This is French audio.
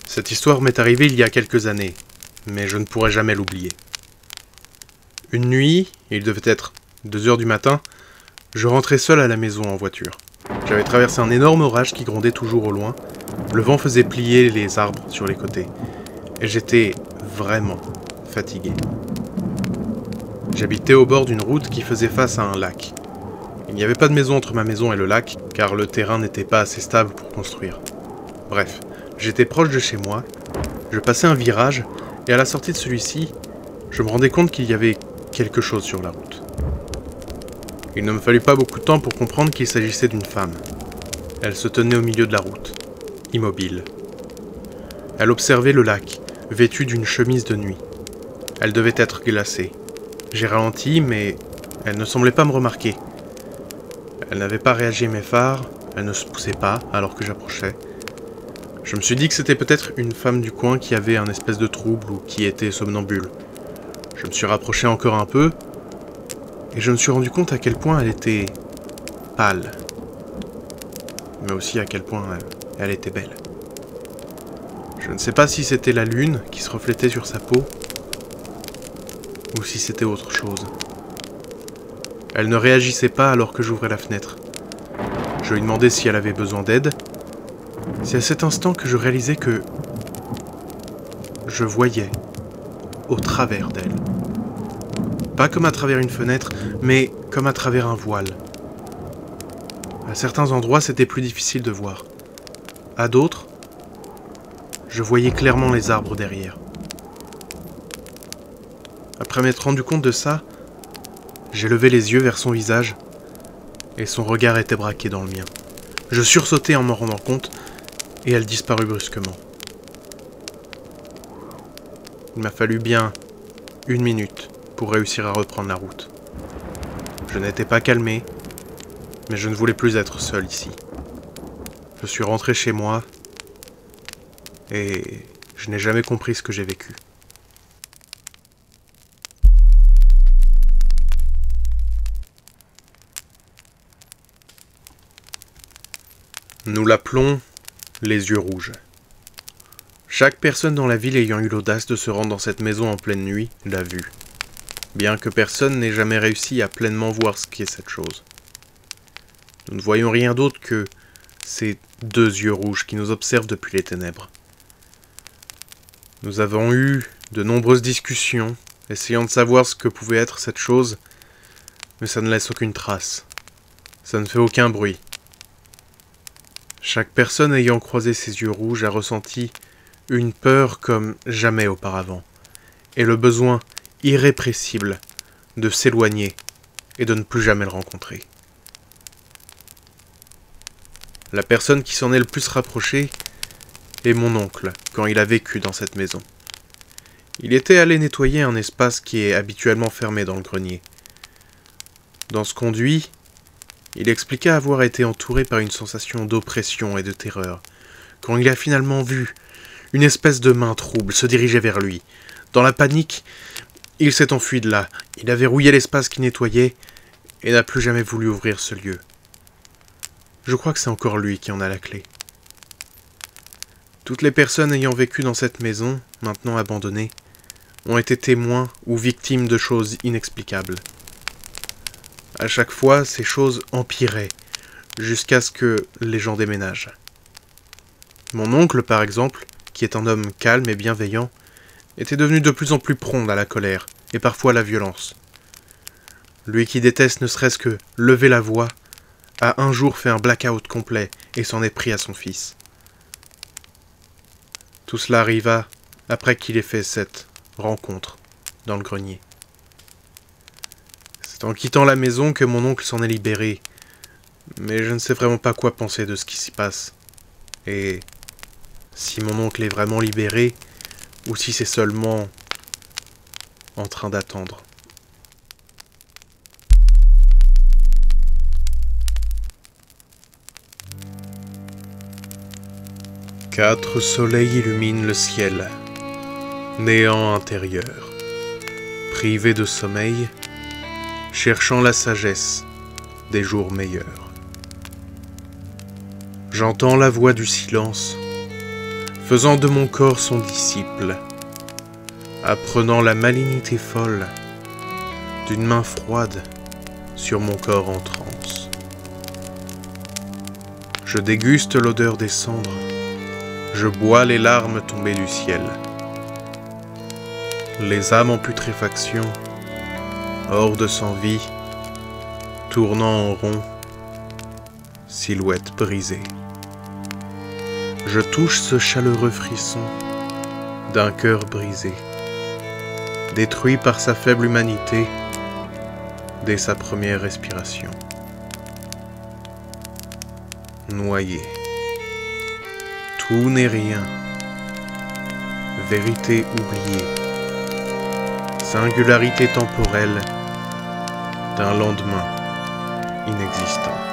Cette histoire m'est arrivée il y a quelques années, mais je ne pourrai jamais l'oublier. Une nuit, il devait être 2 heures du matin, je rentrais seul à la maison en voiture. J'avais traversé un énorme orage qui grondait toujours au loin, le vent faisait plier les arbres sur les côtés, et j'étais vraiment fatigué. J'habitais au bord d'une route qui faisait face à un lac. Il n'y avait pas de maison entre ma maison et le lac, car le terrain n'était pas assez stable pour construire. Bref, j'étais proche de chez moi, je passais un virage, et à la sortie de celui-ci, je me rendais compte qu'il y avait quelque chose sur la route. Il ne me fallut pas beaucoup de temps pour comprendre qu'il s'agissait d'une femme. Elle se tenait au milieu de la route, immobile. Elle observait le lac, vêtue d'une chemise de nuit. Elle devait être glacée. J'ai ralenti, mais elle ne semblait pas me remarquer. Elle n'avait pas réagi à mes phares, elle ne se poussait pas alors que j'approchais. Je me suis dit que c'était peut-être une femme du coin qui avait un espèce de trouble ou qui était somnambule. Je me suis rapproché encore un peu, et je me suis rendu compte à quel point elle était pâle. Mais aussi à quel point elle était belle. Je ne sais pas si c'était la lune qui se reflétait sur sa peau, ou si c'était autre chose. Elle ne réagissait pas alors que j'ouvrais la fenêtre. Je lui demandais si elle avait besoin d'aide. C'est à cet instant que je réalisais que je voyais au travers d'elle. Pas comme à travers une fenêtre, mais comme à travers un voile. À certains endroits, c'était plus difficile de voir. À d'autres, je voyais clairement les arbres derrière. Après m'être rendu compte de ça, j'ai levé les yeux vers son visage, et son regard était braqué dans le mien. Je sursautai en m'en rendant compte, et elle disparut brusquement. Il m'a fallu bien 1 minute pour réussir à reprendre la route. Je n'étais pas calmé, mais je ne voulais plus être seul ici. Je suis rentré chez moi, et je n'ai jamais compris ce que j'ai vécu. Nous l'appelons les yeux rouges. Chaque personne dans la ville ayant eu l'audace de se rendre dans cette maison en pleine nuit l'a vue, bien que personne n'ait jamais réussi à pleinement voir ce qu'est cette chose. Nous ne voyons rien d'autre que ces 2 yeux rouges qui nous observent depuis les ténèbres. Nous avons eu de nombreuses discussions, essayant de savoir ce que pouvait être cette chose, mais ça ne laisse aucune trace. Ça ne fait aucun bruit. Chaque personne ayant croisé ces yeux rouges a ressenti une peur comme jamais auparavant, et le besoin irrépressible de s'éloigner et de ne plus jamais le rencontrer. La personne qui s'en est le plus rapprochée est mon oncle, quand il a vécu dans cette maison. Il était allé nettoyer un espace qui est habituellement fermé dans le grenier. Dans ce conduit, il expliqua avoir été entouré par une sensation d'oppression et de terreur, quand il a finalement vu une espèce de main trouble se diriger vers lui. Dans la panique, il s'est enfui de là, il a verrouillé l'espace qu'il nettoyait, et n'a plus jamais voulu ouvrir ce lieu. Je crois que c'est encore lui qui en a la clé. Toutes les personnes ayant vécu dans cette maison, maintenant abandonnée, ont été témoins ou victimes de choses inexplicables. À chaque fois, ces choses empiraient, jusqu'à ce que les gens déménagent. Mon oncle, par exemple, qui est un homme calme et bienveillant, était devenu de plus en plus prompt à la colère, et parfois à la violence. Lui qui déteste ne serait-ce que lever la voix, a un jour fait un blackout complet et s'en est pris à son fils. Tout cela arriva après qu'il ait fait cette rencontre dans le grenier. C'est en quittant la maison que mon oncle s'en est libéré, mais je ne sais vraiment pas quoi penser de ce qui s'y passe. Et si mon oncle est vraiment libéré, ou si c'est seulement en train d'attendre. Quatre soleils illuminent le ciel, néant intérieur, privé de sommeil, cherchant la sagesse des jours meilleurs. J'entends la voix du silence, faisant de mon corps son disciple, apprenant la malignité folle d'une main froide sur mon corps en transe. Je déguste l'odeur des cendres, je bois les larmes tombées du ciel. Les âmes en putréfaction, hordes sans vie, tournant en rond, silhouette brisée. Je touche ce chaleureux frisson d'un cœur brisé, détruit par sa faible humanité dès sa première respiration. Noyé, tout n'est rien, vérité oubliée, singularité temporelle d'un lendemain inexistant.